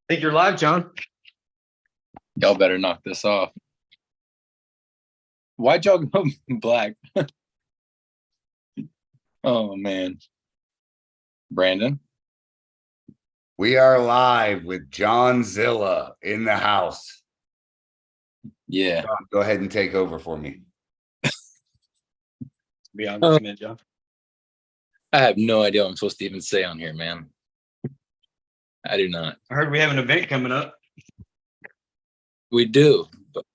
Think you're live, John? Y'all better knock this off. Why'd y'all go black? Oh, man. Brandon? We are live with John Zilla in the house. Yeah. John, go ahead and take over for me. Be on this minute, John. I have no idea what I'm supposed to even say on here, man. I do not. I heard we have an event coming up. We do, but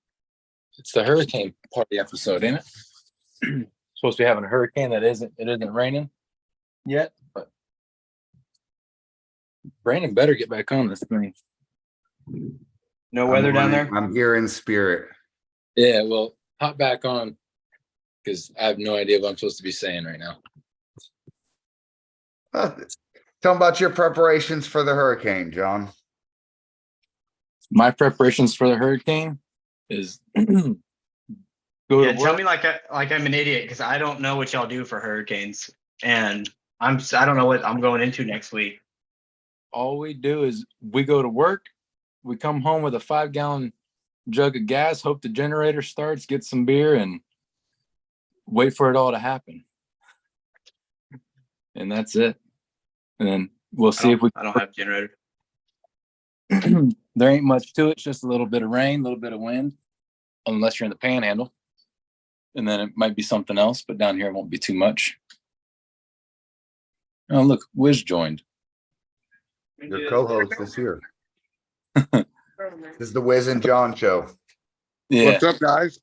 it's the hurricane party episode, ain't it? Supposed to be having a hurricane that isn't raining yet, but Brandon better get back on this thing. No weather down there? I'm here in spirit. Yeah, well, hop back on because I have no idea what I'm supposed to be saying right now. Tell them about your preparations for the hurricane, John. My preparations for the hurricane is go to work. Tell me like I'm an idiot because I don't know what y'all do for hurricanes, and I don't know what I'm going into next week. All we do is we go to work, we come home with a 5-gallon jug of gas, hope the generator starts, get some beer, and wait for it all to happen. And that's it. And then we'll see if we. I don't have a generator. There ain't much to it. It's just a little bit of rain, a little bit of wind, unless you're in the panhandle. And then it might be something else, but down here it won't be too much. Oh, look, Wiz joined. Your co-host is here. This is the Wiz and John show. Yeah. What's up, guys?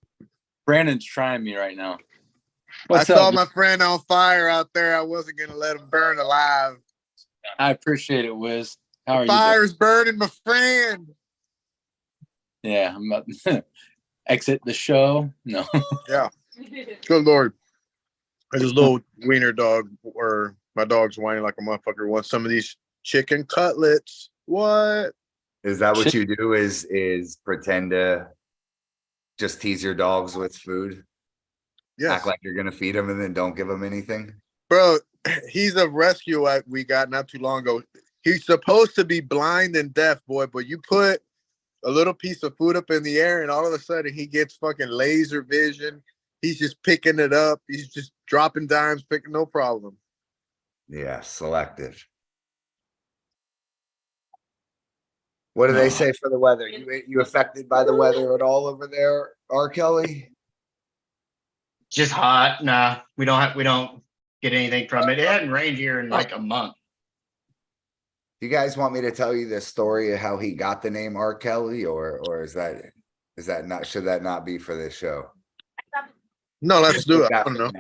Brandon's trying me right now. I saw my friend on fire out there. I wasn't going to let him burn alive. I appreciate it, Wiz. How are you? Fire's burning, my friend. Yeah, I'm about to exit the show. No. Yeah. Good Lord. There's this little wiener dog, or my dog's whining like a motherfucker. Wants some of these chicken cutlets. What? Is that what you do? Is pretend to just tease your dogs with food? Yes. Act like you're gonna feed them and then don't give them anything? Bro, he's a rescue we got not too long ago. He's supposed to be blind and deaf, boy, but you put a little piece of food up in the air and all of a sudden he gets fucking laser vision. He's just picking it up. He's just dropping dimes, picking no problem. Yeah, selective. What do they say for the weather? You affected by the weather at all over there, R. Kelly? Just hot. Nah, we don't get anything from it. It hadn't rained here in like a month. Do you guys want me to tell you the story of how he got the name R. Kelly, or is that not, should that not be for this show? No, let's do it. I don't know.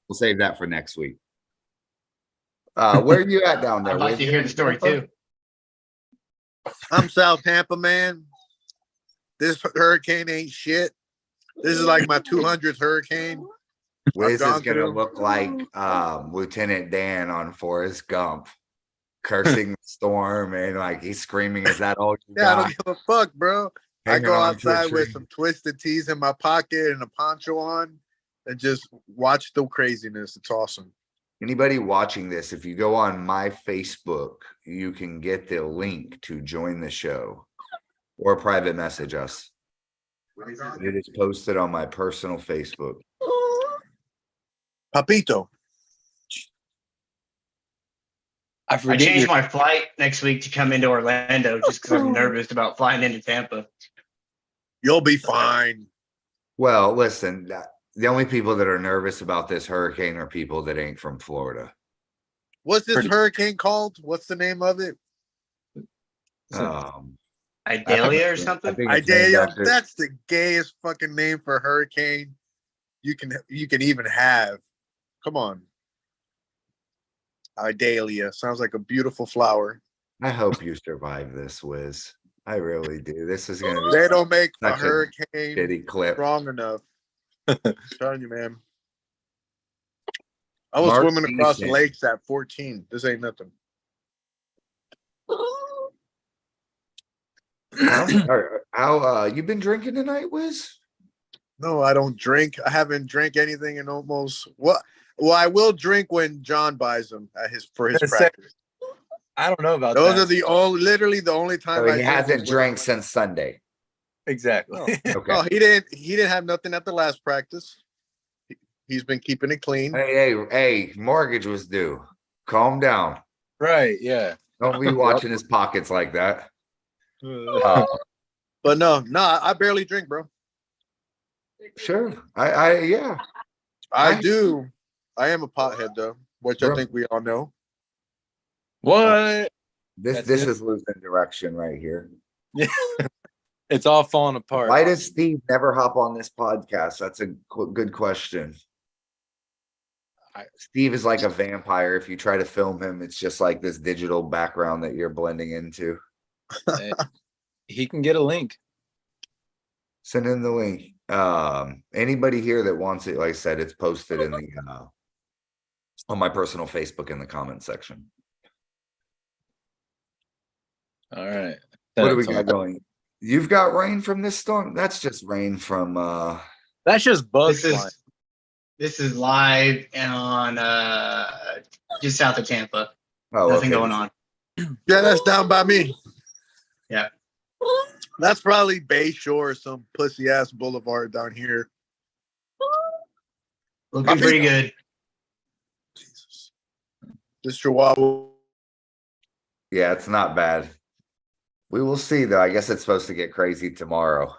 We'll save that for next week. Where are you at down there? I'd like to hear the story too. I'm South Tampa, man. This hurricane ain't shit. This is like my 200th hurricane. Wiz is gonna look like Lieutenant Dan on Forrest Gump, cursing the storm and like he's screaming, "Is that all you got?" Yeah, I don't give a fuck, bro. I go outside with tree. some twisted tees in my pocket and a poncho on and just watch the craziness. It's awesome. Anybody watching this, if you go on my Facebook, you can get the link to join the show or private message us. It is posted on my personal Facebook. Papito. I changed my flight next week to come into Orlando just because I'm nervous about flying into Tampa. You'll be fine. Well, listen, the only people that are nervous about this hurricane are people that ain't from Florida. What's this hurricane called? What's the name of it? Idalia or something? Idalia. That's the gayest fucking name for a hurricane you can even have. Come on. Idalia. Sounds like a beautiful flower. I hope you survive this, Wiz. I really do. This is gonna be. They don't make a such hurricane shitty clip. strong enough. I'm telling you, man. I was swimming across the lakes at 14. This ain't nothing. How you been drinking tonight, Wiz? No, I don't drink. I haven't drank anything in almost what? Well, I will drink when John buys them for his Gonna say, practice. I don't know about Those that. are literally the only time So I he drink hasn't is when- drank since Sunday. Exactly. No. Okay. No, he didn't. He didn't have nothing at the last practice. He's been keeping it clean. Hey, mortgage was due. Calm down. Right. Yeah. Don't be watching his pockets like that. But no, I barely drink, bro. Sure. Yeah. I Nice. do. I am a pothead though, which I Bro. think we all know. What? This That's this it. is losing direction right here. Yeah. It's all falling apart. Why does Steve never hop on this podcast? That's a good question. Steve is like a vampire. If you try to film him, it's just like this digital background that you're blending into. Hey, he can get a link. Send in the link. Anybody here that wants it, like I said, it's posted in the on my personal Facebook in the comment section. All right. What do we got going? You've got rain from this storm? That's just rain from That's just bugs This flying. is this is live on just south of Tampa. oh, Nothing okay. going on. Yeah, that's down by me. Yeah. That's probably Bay Shore or some pussy ass boulevard down here. Looking pretty good. Jesus. This Chihuahua. Yeah, it's not bad. We will see though. I guess it's supposed to get crazy tomorrow.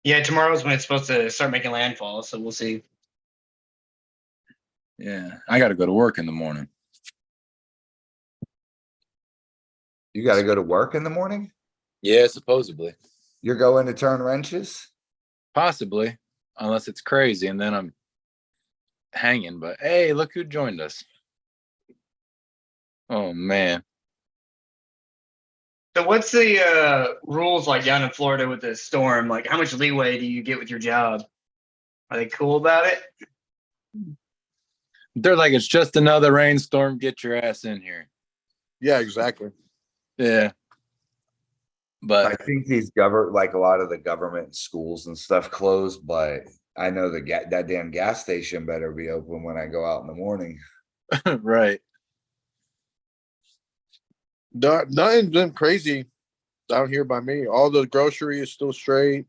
Yeah, tomorrow's when it's supposed to start making landfall, so we'll see. Yeah. I got to go to work in the morning. You got to go to work in the morning? Yeah, supposedly. You're going to turn wrenches? Possibly. Unless it's crazy and then I'm hanging. But hey, look who joined us. Oh, man. So what's the rules like down in Florida with the storm? Like how much leeway do you get with your job? Are they cool about it? They're like, it's just another rainstorm. Get your ass in here. Yeah, exactly. Yeah. But I think these like a lot of the government schools and stuff closed, but I know that damn gas station better be open when I go out in the morning. right. Nothing's been crazy down here by me. All the grocery is still straight.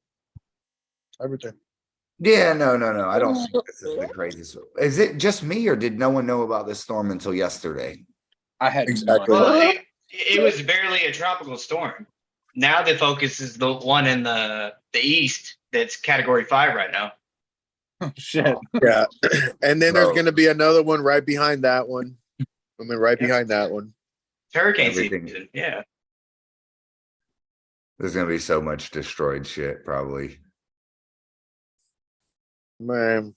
Everything. Yeah, no. I don't think this is the craziest. Is it just me or did no one know about this storm until yesterday? I had Exactly. no Well, idea. it was barely a tropical storm. Now the focus is the one in the east that's category 5 right now. Shit. Yeah. And then there's Bro. gonna be another one right behind that one. And then right Yep. behind that one. Hurricane Everything. season. Yeah. There's gonna be so much destroyed shit, probably. Man.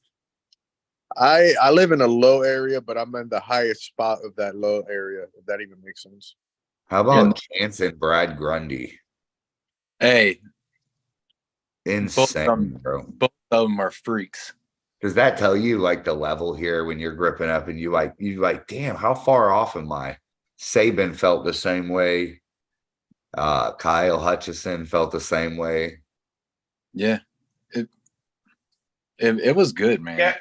I live in a low area, but I'm in the highest spot of that low area, if that even makes sense. How about Chance and Brad Grundy? Hey, Insane, bro. both of them are freaks. Does that tell you like the level here when you're gripping up and you like, damn, how far off am I? Saban felt the same way. Kyle Hutchison felt the same way. Yeah. It was good, man. Yeah.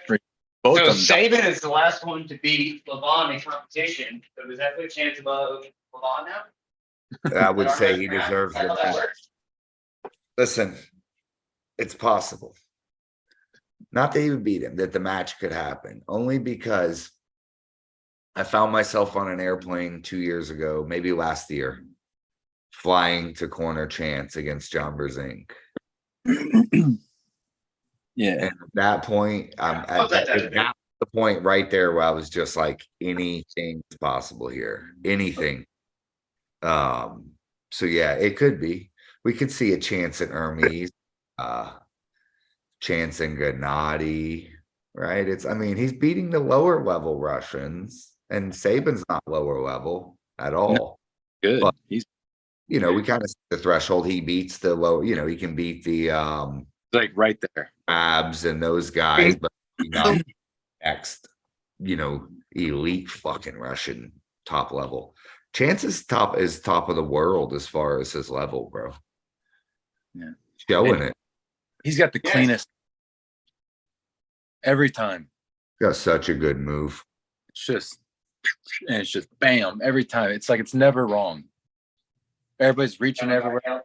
Both So of them. Saban is the last one to beat LeBron in competition. So does that put a chance above LeBron now? I would say he deserves How it. that works? Listen, it's possible. Not that he would beat him, that the match could happen. Only because I found myself on an airplane 2 years ago, maybe last year, flying to corner Chance against John Berzink. Yeah. And at that point, that the point right there where I was just like, anything is possible here. Anything. So yeah, it could be. We could see a Chance at Hermes, Chance and Gennady, right? He's beating the lower level Russians, and Saban's not lower level at all. Good. But, He's we kind of see the threshold. He beats the low, he can beat the like right there. abs and those guys, but next, elite fucking Russian top level. Chance is top of the world as far as his level, bro. Yeah. Showing it. He's got the cleanest every time. Got such a good move. It's just bam every time. It's like it's never wrong. Everybody's reaching everywhere.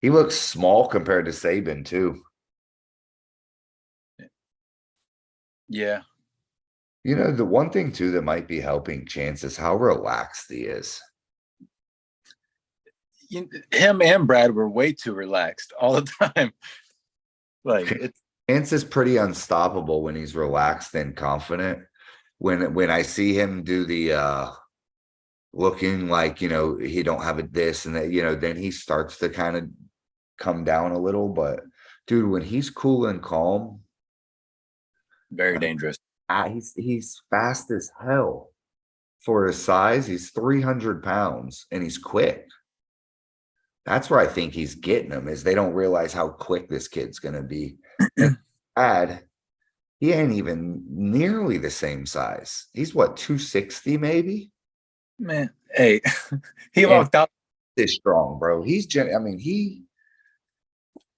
He looks small compared to Saban too. Yeah. You know, the one thing too that might be helping Chance is how relaxed he is. Him and Brad were way too relaxed all the time. Like it's Chance is pretty unstoppable when he's relaxed and confident. When I see him do the looking like, you know, he don't have a this and that, you know, then he starts to kind of come down a little. But dude, when he's cool and calm, very dangerous. He's fast as hell for his size. He's 300 pounds and he's quick. That's where I think he's getting them, is they don't realize how quick this kid's gonna be. And Brad, he ain't even nearly the same size. He's what, 260 maybe? Man, hey, he walked out. This strong, bro.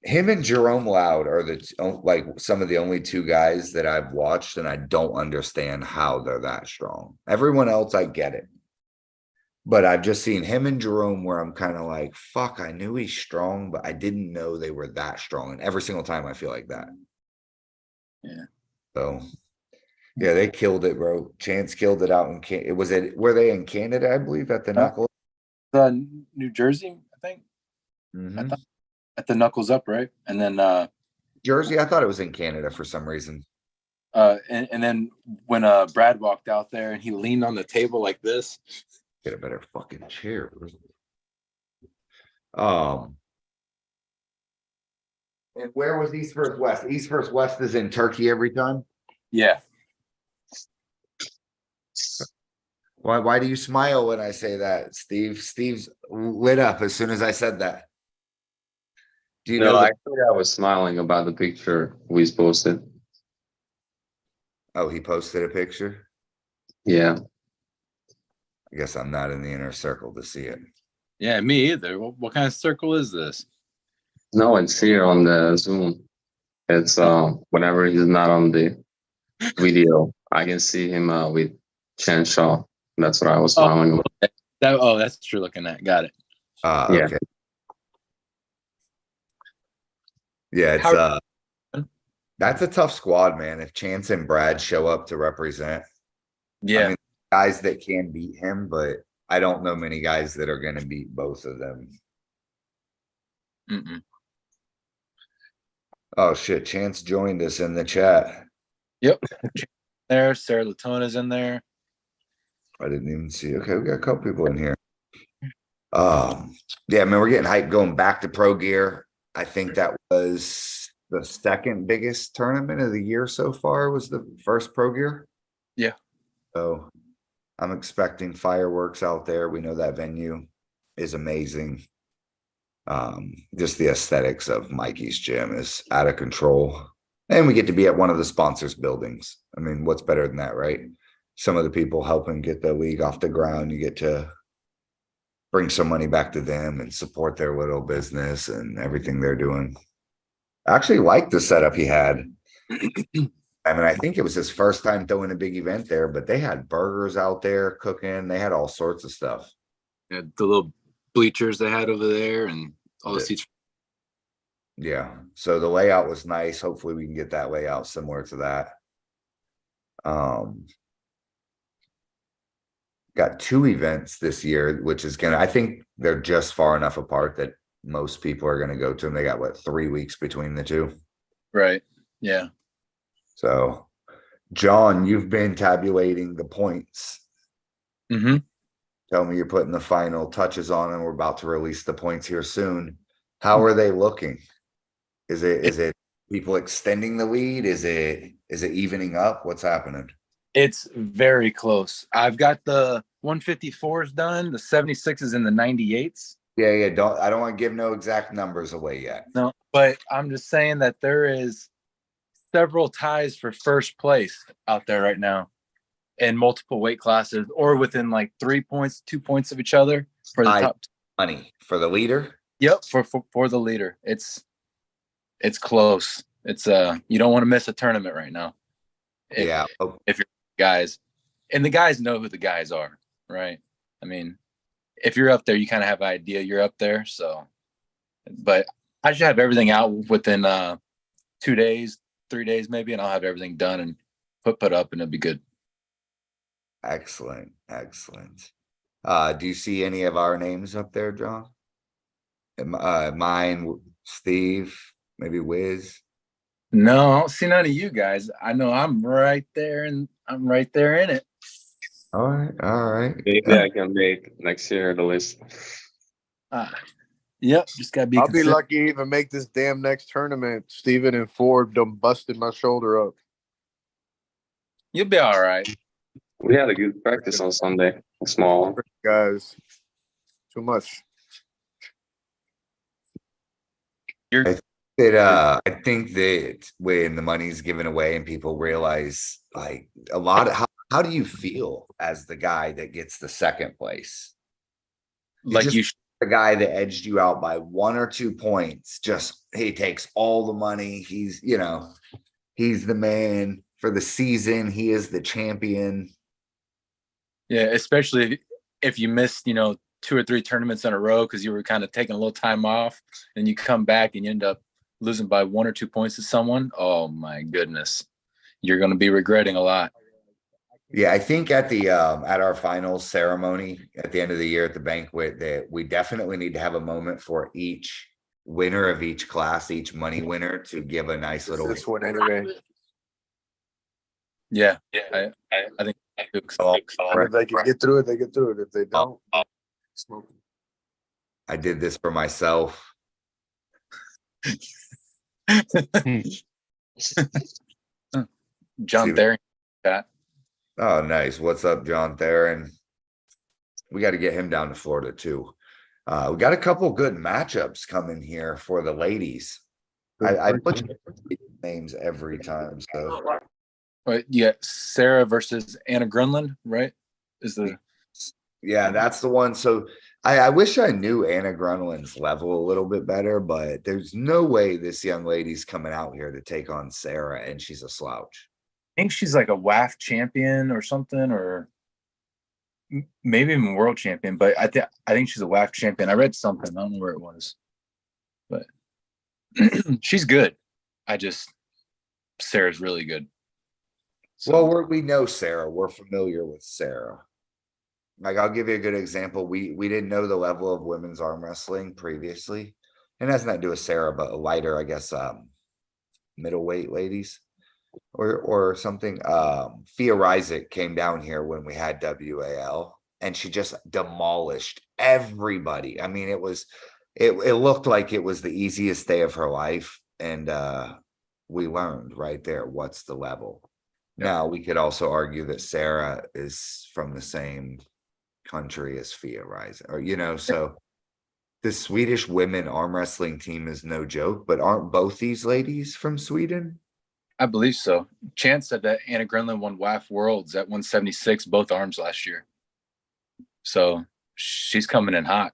Him and Jerome Loud are like some of the only two guys that I've watched, and I don't understand how they're that strong. Everyone else, I get it. But I've just seen him and Jerome where I'm kind of like, fuck, I knew he's strong, but I didn't know they were that strong. And every single time I feel like that. Yeah. So, yeah, they killed it, bro. Chance killed it out in were they in Canada, I believe, at the Knuckle? New Jersey, I think. Mm-hmm. At the Knuckles Up, right? And then Jersey, I thought it was in Canada for some reason. And then when Brad walked out there and he leaned on the table like this. Get a better fucking chair. And where was East versus West? East versus West is in Turkey every time? Yeah. Why do you smile when I say that, Steve? Steve's lit up as soon as I said that. Do you know? Actually, I was smiling about the picture we posted. Oh, he posted a picture? Yeah. I guess I'm not in the inner circle to see it. Yeah, me either. What kind of circle is this? No, it's here on the Zoom. It's whenever he's not on the video, I can see him with Chen Shaw. That's what I was smiling about. That's what you're looking at. Got it. Yeah. Okay. Yeah, it's that's a tough squad, man. If Chance and Brad show up to represent. Yeah. I mean, guys that can beat him, but I don't know many guys that are going to beat both of them. Mm-mm. Oh shit, Chance joined us in the chat. Yep. There, Sarah Latona's in there. I didn't even see. Okay, we got a couple people in here. Yeah, man, we're getting hyped going back to Pro Gear. I think that was the second biggest tournament of the year so far, was the first Pro Gear. Yeah. So I'm expecting fireworks out there. We know that venue is amazing. Just the aesthetics of Mikey's gym is out of control. And we get to be at one of the sponsors' buildings. I mean, what's better than that, right? Some of the people helping get the league off the ground, you get to bring some money back to them and support their little business and everything they're doing. I actually like the setup he had. I mean, I think it was his first time throwing a big event there, but they had burgers out there cooking. They had all sorts of stuff. Yeah, the little bleachers they had over there and all the seats. Yeah. So the layout was nice. Hopefully we can get that layout similar to that. Got two events this year, which is I think they're just far enough apart that most people are gonna go to them. They got 3 weeks between the two. Right. Yeah. So John, you've been tabulating the points. Mm-hmm. Tell me you're putting the final touches on and we're about to release the points here soon. How are they looking? Is it people extending the lead? Is it evening up? What's happening? It's very close. I've got the 154s done, the 76s and the 98s. Yeah. I don't want to give no exact numbers away yet. No, but I'm just saying that there is several ties for first place out there right now in multiple weight classes or within 3 points, 2 points of each other for the top money for the leader. Yep, for the leader. It's close. It's you don't want to miss a tournament right now. If, Yeah. Oh, if you're guys, and the guys know who the guys are, right? I mean, if you're up there, you kind of have an idea you're up there. So, but I should have everything out within 2 days, 3 days maybe, and I'll have everything done and put up, and it'll be good. excellent. Excellent. Do you see any of our names up there, John? Mine, Steve, maybe Wiz. No, I don't see none of you guys. I know I'm right there, and I'm right there in it. All right. All right. Maybe I can make next year the list. Yep, just gotta be. I'll be consistent. lucky to even make this damn next tournament. Steven and Ford done busted my shoulder up. You'll be all right. We had a good practice on Sunday. Small. Guys, too much. I think that when the money's given away and people realize like a lot of how do you feel as the guy that gets the second place? Like you, The guy that edged you out by 1 or 2 points, just he takes all the money. He's he's the man for the season. He is the champion. yeah, especially if you missed, 2 or 3 tournaments in a row because you were kind of taking a little time off, and you come back and you end up losing by 1 or 2 points to someone. Oh my goodness, you're going to be regretting a lot. Yeah, I think at the at our finals ceremony at the end of the year at the banquet that we definitely need to have a moment for each winner of each class, each money winner, to give a nice little. This one anyway. Yeah, I think. If they can get through it, they get through it. If they don't, smoke. I did this for myself. John Theron, that. Oh, nice. What's up, John Theron? We got to get him down to Florida too. We got a couple good matchups coming here for the ladies. I butcher names every time. So But yeah, Sarah versus Anna Grunland, right? yeah, that's the one. So I wish I knew Anna Grunland's level a little bit better, but there's no way this young lady's coming out here to take on Sarah, and she's a slouch. I think she's like a WAF champion or something, or maybe even world champion. But I think she's a WAF champion. I read something. I don't know where it was, but she's good. Sarah's really good. So, Well, we know Sarah. We're familiar with Sarah. Like, I'll give you a good example. We didn't know the level of women's arm wrestling previously, and that's not to do with Sarah, but a lighter, I guess, middleweight ladies or something. Fia Ryzik came down here when we had WAL, and she just demolished everybody. I mean, it looked like it was the easiest day of her life, and we learned right there what's the level. Now, we could also argue that Sarah is from the same country as Fia Ryzik, or so the Swedish women arm wrestling team is no joke, but aren't both these ladies from Sweden? I believe so. Chance said that Anna Grunland won WAF Worlds at 176 both arms last year. So she's coming in hot.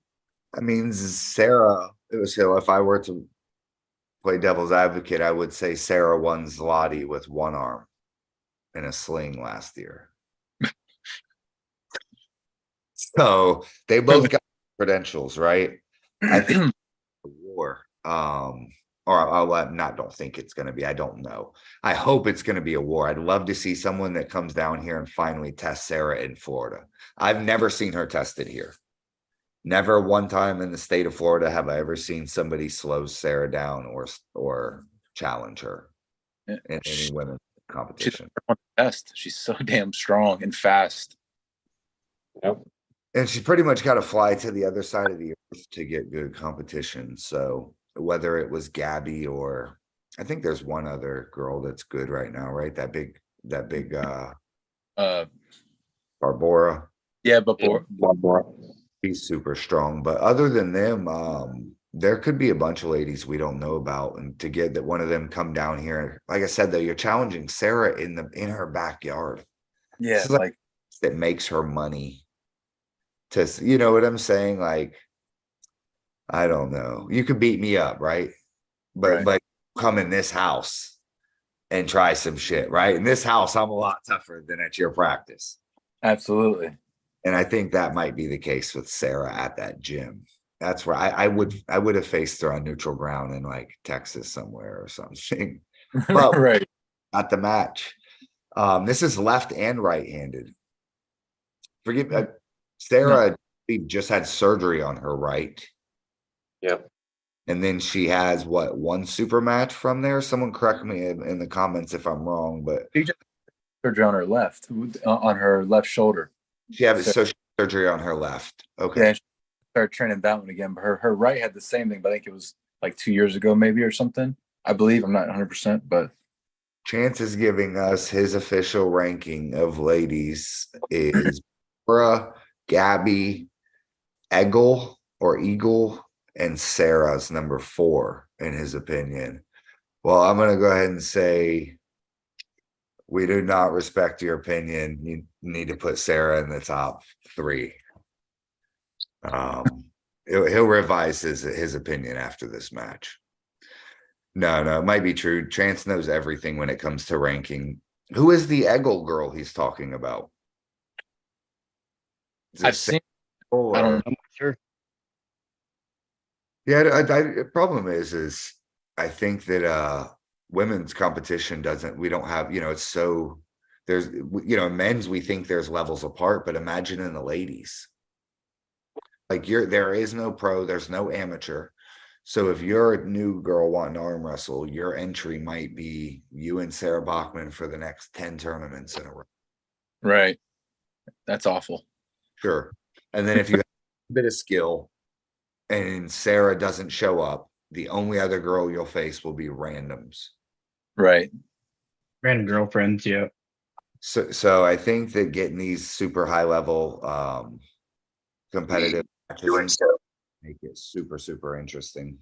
I mean, Sarah, if I were to play devil's advocate, I would say Sarah won Zloty with one arm in a sling last year. So they both got credentials, right? I think war. Don't think it's going to be. I don't know. I hope it's going to be a war. I'd love to see someone that comes down here and finally tests Sarah in Florida. I've never seen her tested here. Never one time in the state of Florida have I ever seen somebody slow Sarah down or challenge her in any women's competition. She's so damn strong and fast. Yep. And she pretty much got to fly to the other side of the earth to get good competition. So whether it was Gabby or I think there's one other girl that's good right now, right? That big Barbora. Yeah, but He's super strong. But other than them, there could be a bunch of ladies we don't know about. And to get that one of them come down here, like I said, though, you're challenging Sarah in her backyard. yeah, like that makes her money. You know what I'm saying? Like, I don't know. You could beat me up, right? But come in this house and try some shit, right? In this house, I'm a lot tougher than at your practice. Absolutely. And I think that might be the case with Sarah at that gym. That's where I would have faced her on neutral ground in like Texas somewhere or something. But Right. not the match. This is left and right-handed. Forgive Sarah just had surgery on her right. Yep. And then she has what, one super match from there? Someone correct me in the comments if I'm wrong, but Surgery on her left, on her left shoulder. she had surgery on her left. Okay. Yeah, she started training that one again. But her right had the same thing, but I think it was like 2 years ago, maybe, or something. I believe. I'm not 100%, but Chance is giving us his official ranking of ladies is Barbara, Gabby, Eagle, and Sarah's number 4 in his opinion. Well, I'm going to go ahead and say we do not respect your opinion. You need to put Sarah in the top 3. He'll revise his opinion after this match. No, it might be true. Chance knows everything when it comes to ranking. Who is the Eggle girl he's talking about? I've seen. Or, I don't know. I'm not sure. Yeah, the problem is I think that women's competition we don't have, it's so there's, men's, we think there's levels apart, but imagine in the ladies. Like there is no pro, there's no amateur. So if you're a new girl wanting to arm wrestle, your entry might be you and Sarah Bachman for the next 10 tournaments in a row. Right. That's awful. Sure. And then if you have a bit of skill and Sarah doesn't show up, the only other girl you'll face will be randoms. Right. Random girlfriends, yeah. So I think that getting these super high level competitive matches make it super, super interesting.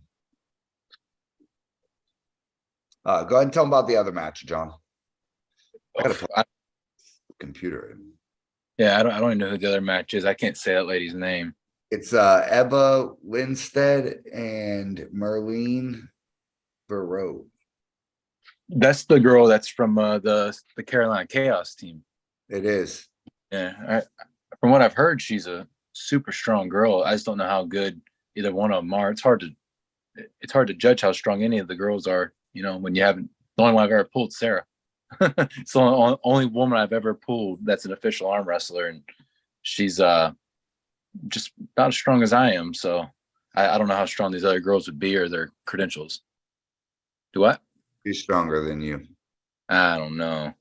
Go ahead and tell them about the other match, John. I gotta plug the computer in. Yeah, I don't even know who the other match is. I can't say that lady's name. It's Ebba Lindstedt and Merlene Barreau. That's the girl that's from the Carolina Chaos team. It is. Yeah, from what I've heard, she's a super strong girl. I just don't know how good either one of them are. It's hard to judge how strong any of the girls are. When you haven't. The only one I've ever pulled, Sarah. It's the only woman I've ever pulled that's an official arm wrestler, and she's just not as strong as I am. So I don't know how strong these other girls would be or their credentials. Do what? She's stronger than you. I don't know.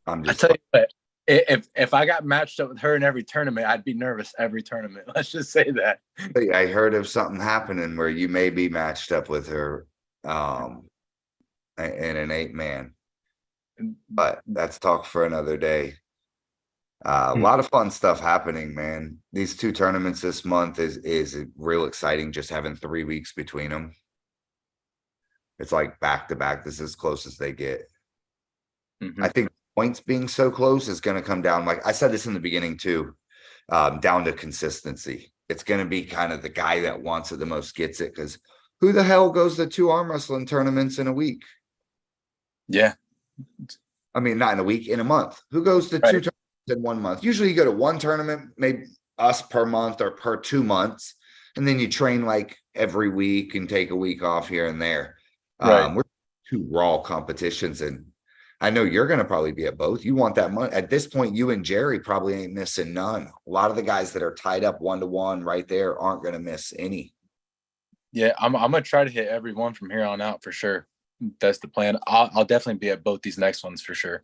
I'm I just tell you what, if I got matched up with her in every tournament, I'd be nervous every tournament. Let's just say that. I heard of something happening where you may be matched up with her in an 8-man. But that's talk for another day. A lot of fun stuff happening, man. These 2 tournaments this month is real exciting, just having 3 weeks between them. It's like back to back. This is as close as they get. Mm-hmm. I think points being so close is going to come down. Like I said this in the beginning too, down to consistency. It's going to be kind of the guy that wants it the most gets it, because who the hell goes to 2 arm wrestling tournaments in a week? Yeah. I mean, not in a week, in a month. Who goes to 2 tournaments in 1 month? Usually you go to 1 tournament, maybe us per month or per 2 months. And then you train like every week and take a week off here and there. Right. We're 2 raw competitions, and I know you're going to probably be at both. You want that money at this point. You and Jerry probably ain't missing none. A lot of the guys that are tied up 1-to-1 right there aren't going to miss any. Yeah, I'm gonna try to hit every one from here on out for sure. That's the plan. I'll definitely be at both these next ones for sure.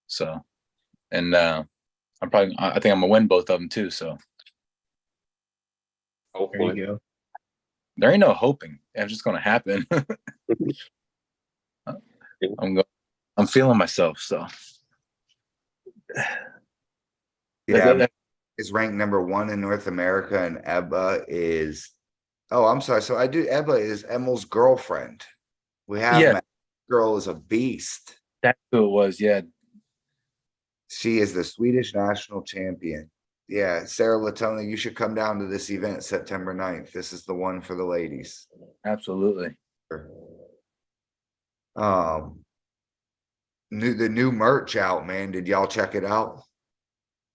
So, and I think I'm gonna win both of them too. So There Hopefully. you go. there ain't no hoping. It's just gonna happen. I'm feeling myself. So Yeah, is ranked number 1 in North America, and Ebba is. Oh, I'm sorry. So Ebba is Emil's girlfriend. We have Matt. Girl is a beast. That's who it was. Yeah. She is the Swedish national champion. Yeah, Sarah Latona, you should come down to this event September 9th. This is the one for the ladies. Absolutely. The new merch out, man. Did y'all check it out?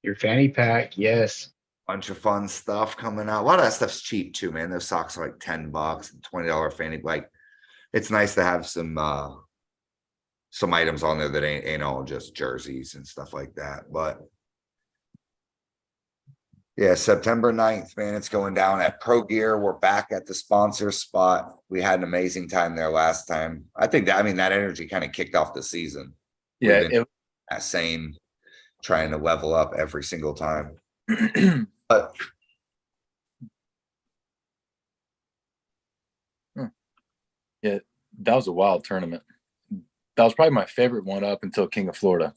Your fanny pack, yes. Bunch of fun stuff coming out. A lot of that stuff's cheap too, man. Those socks are like $10 and $20 fanny. Like, it's nice to have some items on there that ain't all just jerseys and stuff like that. But yeah, September 9th, man, it's going down at Pro Gear. We're back at the sponsor spot. We had an amazing time there last time. I think that energy kind of kicked off the season. Yeah, That same trying to level up every single time. But yeah, that was a wild tournament. That was probably my favorite one up until King of Florida.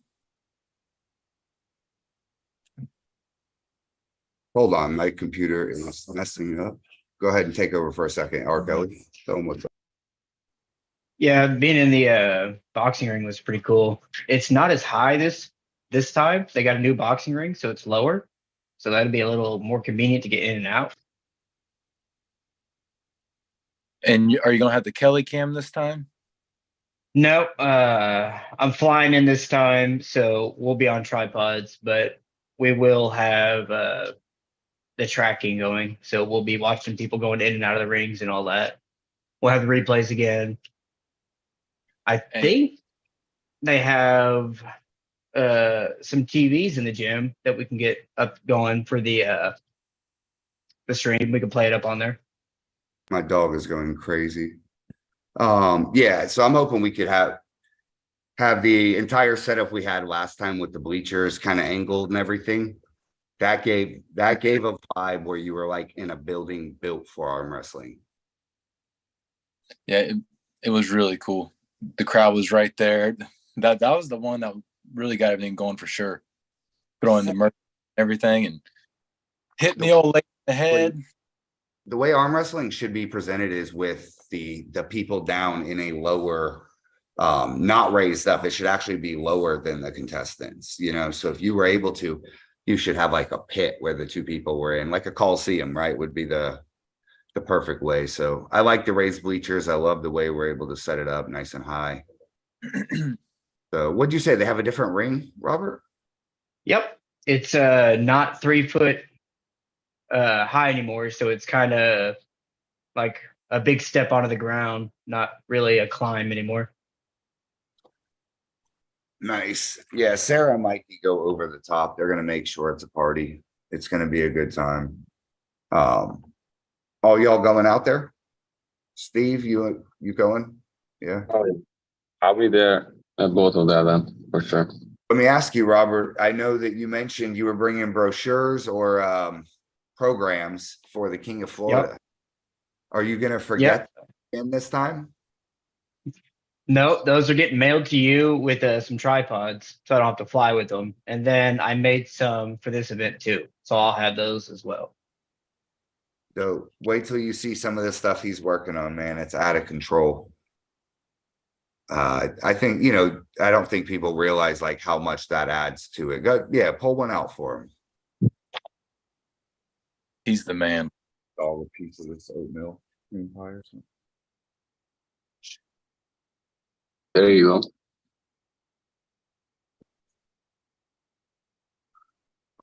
hold on, my computer is messing up. Go ahead and take over for a second, R. Kelly. Tell them what's up. Yeah, being in the boxing ring was pretty cool. It's not as high this time. They got a new boxing ring, so it's lower. So that'd be a little more convenient to get in and out. And are you gonna have the Kelly cam this time? No, I'm flying in this time, so we'll be on tripods, but we will have the tracking going. So we'll be watching people going in and out of the rings and all that. We'll have the replays again. I think they have some TVs in the gym that we can get up going for the stream. We can play it up on there. My dog is going crazy. Yeah, so I'm hoping we could have the entire setup we had last time with the bleachers kind of angled and everything. That gave a vibe where you were like in a building built for arm wrestling. Yeah, it was really cool. The crowd was right there. That was the one that really got everything going for sure. Throwing the merch and everything and hitting the old lady in the head. The way arm wrestling should be presented is with the people down in a lower, not raised up. It should actually be lower than the contestants, you know? So if you were able to, you should have like a pit where the two people were in, like a Coliseum, right? Would be the perfect way. So I like the raised bleachers. I love the way we're able to set it up nice and high. So what'd you say? They have a different ring, Robert? Yep. It's not 3 foot high anymore, so it's kind of like a big step onto the ground, not really a climb anymore. Nice. Yeah, Sarah and Mikey go over the top. They're gonna make sure it's a party. It's gonna be a good time. All y'all going out there? Steve, you going? Yeah. I'll be there at both of the events for sure. Let me ask you, Robert. I know that you mentioned you were bringing brochures or programs for the King of Florida. Yep. Are you gonna forget them this time? No, those are getting mailed to you with some tripods, so I don't have to fly with them. And then I made some for this event too, so I'll have those as well. So wait till you see some of the stuff he's working on, man. It's out of control. I think, you know, I don't think people realize like how much that adds to it. Yeah, pull one out for him. He's the man. All the piece of this oatmeal empire. There you go.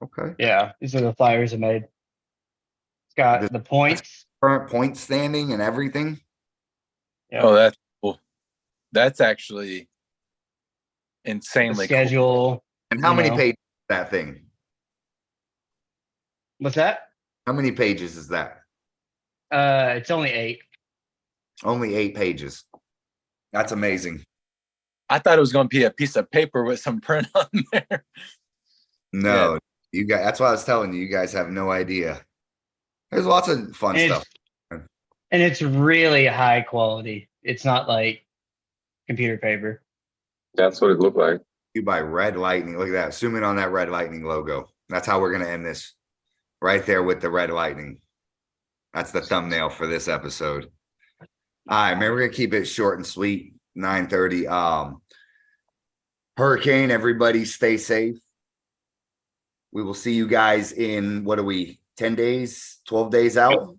Okay. Yeah, these are the flyers I made. It's got the points. Current point standing and everything. Yep. Oh, that's cool. That's actually The insanely cool. schedule. And how You many know. pages is that thing? What's that? How many pages is that? It's only 8. Only 8 pages. That's amazing. I thought it was going to be a piece of paper with some print on there. No, you guys, that's why I was telling you, you guys have no idea. There's lots of fun And stuff. And it's really high quality. It's not like computer paper. That's what it looked like. You buy Red Lightning. Look at that. Zoom in on that Red Lightning logo. That's how we're going to end this. Right there with the Red Lightning. That's the thumbnail for this episode. All right, man, we're going to keep it short and sweet. 9:30. Hurricane, everybody stay safe. We will see you guys in, what are we, 10 days, 12 days out?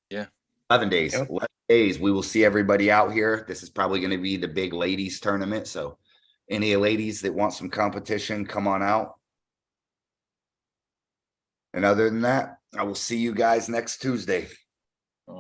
Yeah. 11 days. Yep. 11 days. We will see everybody out here. This is probably going to be the big ladies tournament. So any ladies that want some competition, come on out. And other than that, I will see you guys next Tuesday.